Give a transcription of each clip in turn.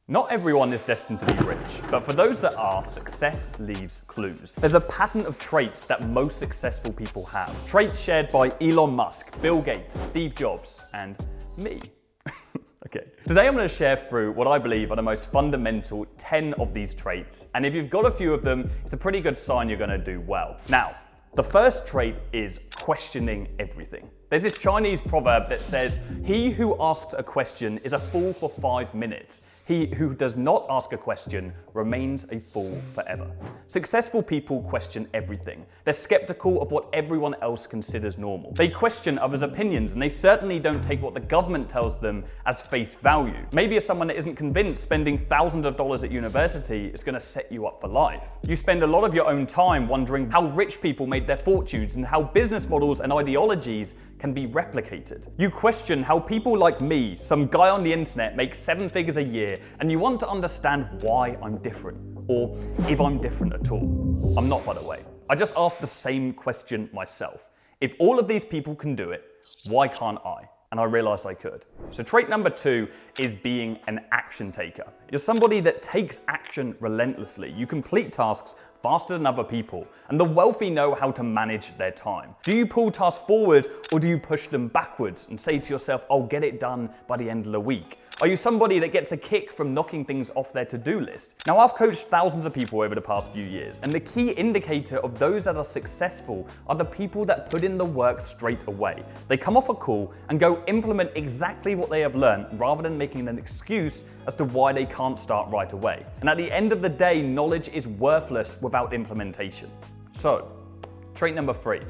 Not everyone is destined to be rich, but for those that are, success leaves clues. There's a pattern of traits that most successful people have. Traits shared by Elon Musk, Bill Gates, Steve Jobs, and me. Okay. Today I'm going to share through what I believe are the most fundamental 10 of these traits, and if you've got a few of them, it's a pretty good sign you're going to do well. Now, the first trait is questioning everything. There's this Chinese proverb that says, "He who asks a question is a fool for 5 minutes. He who does not ask a question remains a fool forever." Successful people question everything. They're skeptical of what everyone else considers normal. They question others' opinions, and they certainly don't take what the government tells them as face value. Maybe as someone that isn't convinced spending thousands of dollars at university is going to set you up for life. You spend a lot of your own time wondering how rich people made their fortunes and how business models and ideologies can be replicated. You question how people like me, some guy on the internet, make 7 figures a year, and you want to understand why I'm different, or if I'm different at all. I'm not, by the way. I just asked the same question myself. If all of these people can do it, why can't I? And I realized I could. So trait number 2 is being an action taker. You're somebody that takes action relentlessly. You complete tasks faster than other people, and the wealthy know how to manage their time. Do you pull tasks forward, or do you push them backwards and say to yourself, "I'll get it done by the end of the week"? Are you somebody that gets a kick from knocking things off their to-do list? Now, I've coached thousands of people over the past few years, and the key indicator of those that are successful are the people that put in the work straight away. They come off a call and go implement exactly what they have learned rather than making an excuse as to why they can't start right away. And at the end of the day, knowledge is worthless without implementation. So, trait number 3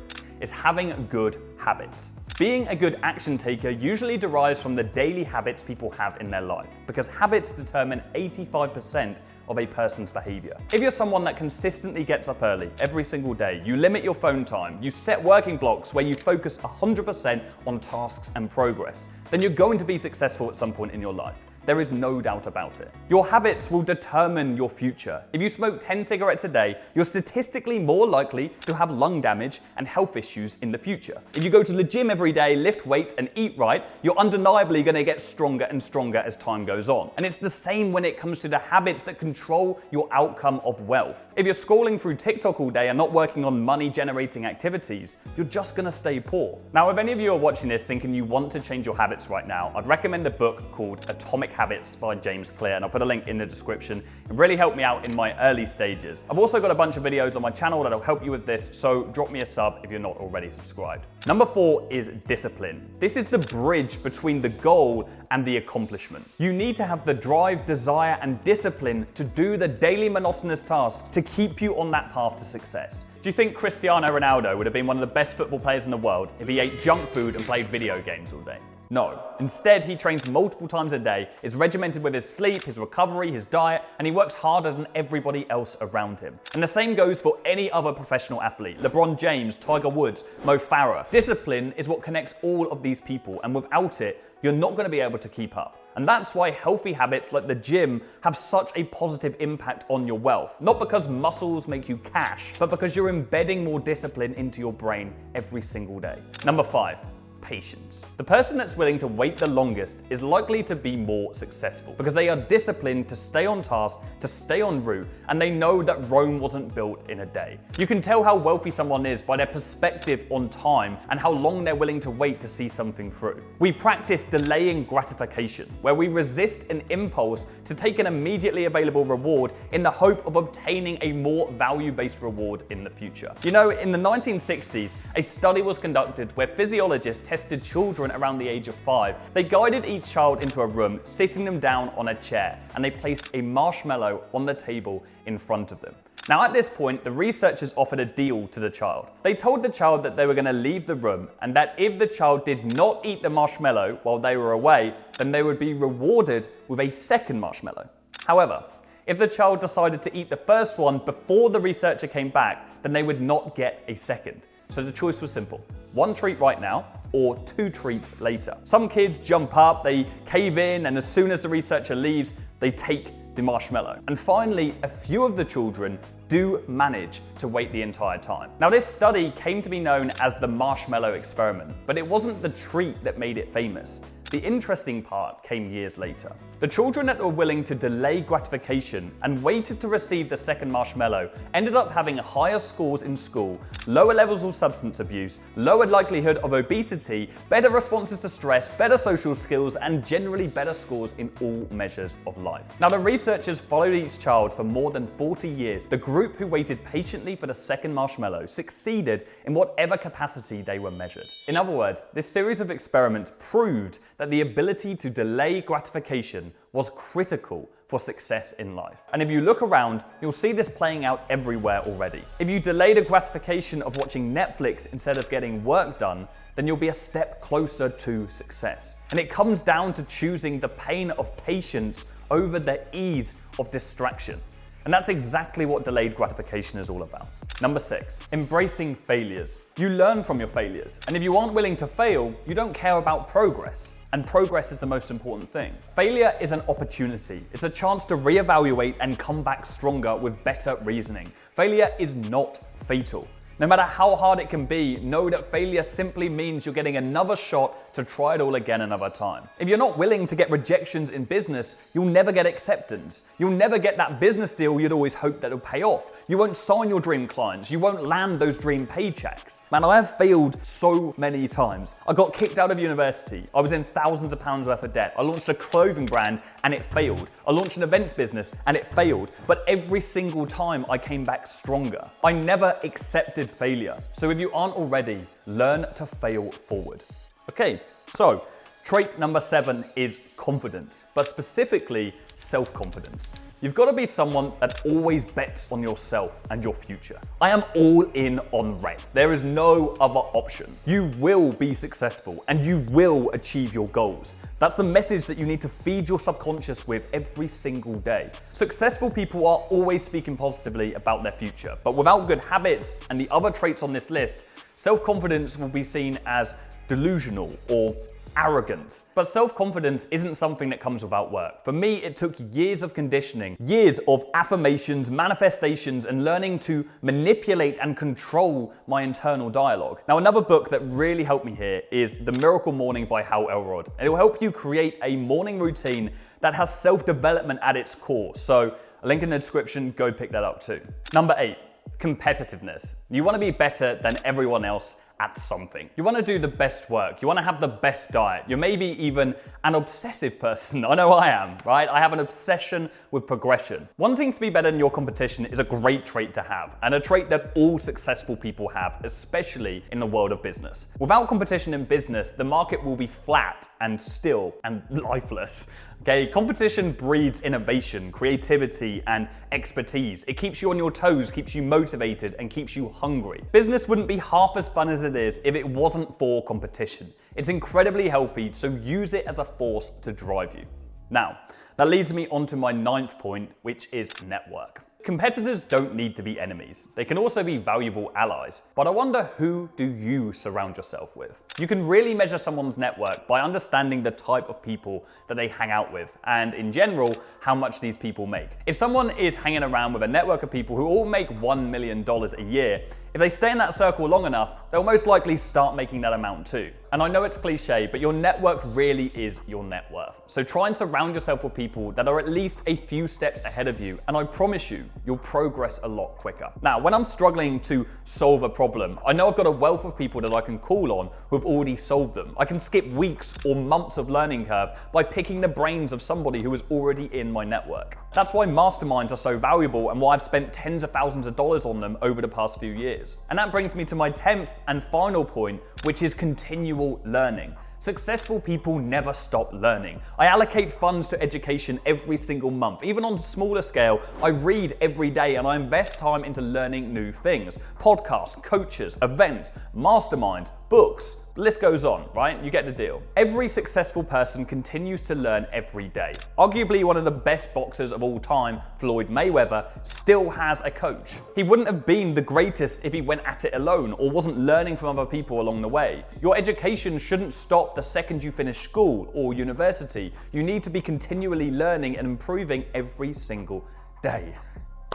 is having good habits. Being a good action taker usually derives from the daily habits people have in their life, because habits determine 85% of a person's behavior. If you're someone that consistently gets up early every single day, you limit your phone time, you set working blocks where you focus 100% on tasks and progress, then you're going to be successful at some point in your life. There is no doubt about it. Your habits will determine your future. If you smoke 10 cigarettes a day, you're statistically more likely to have lung damage and health issues in the future. If you go to the gym every day, lift weights, and eat right, you're undeniably going to get stronger and stronger as time goes on. And it's the same when it comes to the habits that control your outcome of wealth. If you're scrolling through TikTok all day and not working on money-generating activities, you're just going to stay poor. Now, if any of you are watching this thinking you want to change your habits right now, I'd recommend a book called Atomic Habits by James Clear, and I'll put a link in the description. It really helped me out in my early stages. I've also got a bunch of videos on my channel that'll help you with this, so drop me a sub if you're not already subscribed. Number 4 is discipline. This is the bridge between the goal and the accomplishment. You need to have the drive, desire, and discipline to do the daily monotonous tasks to keep you on that path to success. Do you think Cristiano Ronaldo would have been one of the best football players in the world if he ate junk food and played video games all day? No. Instead, he trains multiple times a day, is regimented with his sleep, his recovery, his diet, and he works harder than everybody else around him. And the same goes for any other professional athlete. LeBron James, Tiger Woods, Mo Farah. Discipline is what connects all of these people, and without it, you're not going to be able to keep up. And that's why healthy habits like the gym have such a positive impact on your wealth. Not because muscles make you cash, but because you're embedding more discipline into your brain every single day. Number 5. Patience. The person that's willing to wait the longest is likely to be more successful because they are disciplined to stay on task, to stay en route, and they know that Rome wasn't built in a day. You can tell how wealthy someone is by their perspective on time and how long they're willing to wait to see something through. We practice delaying gratification, where we resist an impulse to take an immediately available reward in the hope of obtaining a more value-based reward in the future. You know, in the 1960s, a study was conducted where physiologists tested children around the age of 5. They guided each child into a room, sitting them down on a chair, and they placed a marshmallow on the table in front of them. Now, at this point, the researchers offered a deal to the child. They told the child that they were going to leave the room, and that if the child did not eat the marshmallow while they were away, then they would be rewarded with a second marshmallow. However, if the child decided to eat the first one before the researcher came back, then they would not get a second. So the choice was simple: 1 treat right now, or 2 treats later. Some kids jump up, they cave in, and as soon as the researcher leaves, they take the marshmallow. And finally, a few of the children do manage to wait the entire time. Now, this study came to be known as the marshmallow experiment, but it wasn't the treat that made it famous. The interesting part came years later. The children that were willing to delay gratification and waited to receive the second marshmallow ended up having higher scores in school, lower levels of substance abuse, lower likelihood of obesity, better responses to stress, better social skills, and generally better scores in all measures of life. Now, the researchers followed each child for more than 40 years. The group who waited patiently for the second marshmallow succeeded in whatever capacity they were measured. In other words, this series of experiments proved that the ability to delay gratification was critical for success in life. And if you look around, you'll see this playing out everywhere already. If you delay the gratification of watching Netflix instead of getting work done, then you'll be a step closer to success. And it comes down to choosing the pain of patience over the ease of distraction. And that's exactly what delayed gratification is all about. Number 6, embracing failures. You learn from your failures. And if you aren't willing to fail, you don't care about progress. And progress is the most important thing. Failure is an opportunity. It's a chance to reevaluate and come back stronger with better reasoning. Failure is not fatal. No matter how hard it can be, know that failure simply means you're getting another shot to try it all again another time. If you're not willing to get rejections in business, you'll never get acceptance. You'll never get that business deal you'd always hoped that will pay off. You won't sign your dream clients. You won't land those dream paychecks. Man, I have failed so many times. I got kicked out of university. I was in thousands of pounds worth of debt. I launched a clothing brand and it failed. I launched an events business and it failed. But every single time I came back stronger. I never accepted failure. So if you aren't already, learn to fail forward. Okay, so trait number 7 is confidence, but specifically self-confidence. You've got to be someone that always bets on yourself and your future. I am all in on red. There is no other option. You will be successful and you will achieve your goals. That's the message that you need to feed your subconscious with every single day. Successful people are always speaking positively about their future, but without good habits and the other traits on this list, self-confidence will be seen as delusional or arrogance. But self-confidence isn't something that comes without work. For me, it took years of conditioning, years of affirmations, manifestations, and learning to manipulate and control my internal dialogue. Now, another book that really helped me here is The Miracle Morning by Hal Elrod. And it will help you create a morning routine that has self-development at its core. So, a link in the description, go pick that up too. Number 8, competitiveness. You want to be better than everyone else at something. You want to do the best work. You want to have the best diet. You're maybe even an obsessive person. I know I am, right? I have an obsession with progression. Wanting to be better than your competition is a great trait to have, and a trait that all successful people have, especially in the world of business. Without competition in business, the market will be flat and still and lifeless. Okay, competition breeds innovation, creativity, and expertise. It keeps you on your toes, keeps you motivated, and keeps you hungry. Business wouldn't be half as fun as it is if it wasn't for competition. It's incredibly healthy, so use it as a force to drive you. Now, that leads me on to my 9th point, which is network. Competitors don't need to be enemies. They can also be valuable allies. But I wonder, who do you surround yourself with? You can really measure someone's network by understanding the type of people that they hang out with, and in general, how much these people make. If someone is hanging around with a network of people who all make $1 million a year, if they stay in that circle long enough, they'll most likely start making that amount too. And I know it's cliche, but your network really is your net worth. So try and surround yourself with people that are at least a few steps ahead of you, and I promise you, you'll progress a lot quicker. Now, when I'm struggling to solve a problem, I know I've got a wealth of people that I can call on who've already solved them. I can skip weeks or months of learning curve by picking the brains of somebody who is already in my network. That's why masterminds are so valuable and why I've spent tens of thousands of dollars on them over the past few years. And that brings me to my 10th and final point, which is continual learning. Successful people never stop learning. I allocate funds to education every single month. Even on a smaller scale, I read every day and I invest time into learning new things. Podcasts, coaches, events, masterminds, books. The list goes on, right? You get the deal. Every successful person continues to learn every day. Arguably one of the best boxers of all time, Floyd Mayweather, still has a coach. He wouldn't have been the greatest if he went at it alone or wasn't learning from other people along the way. Your education shouldn't stop the second you finish school or university. You need to be continually learning and improving every single day.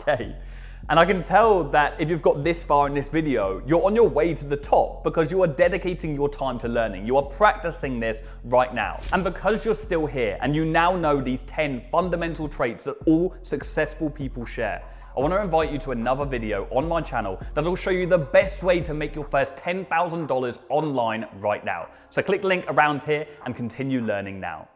Okay. And I can tell that if you've got this far in this video, you're on your way to the top because you are dedicating your time to learning. You are practicing this right now. And because you're still here and you now know these 10 fundamental traits that all successful people share, I want to invite you to another video on my channel that will show you the best way to make your first $10,000 online right now. So click the link around here and continue learning now.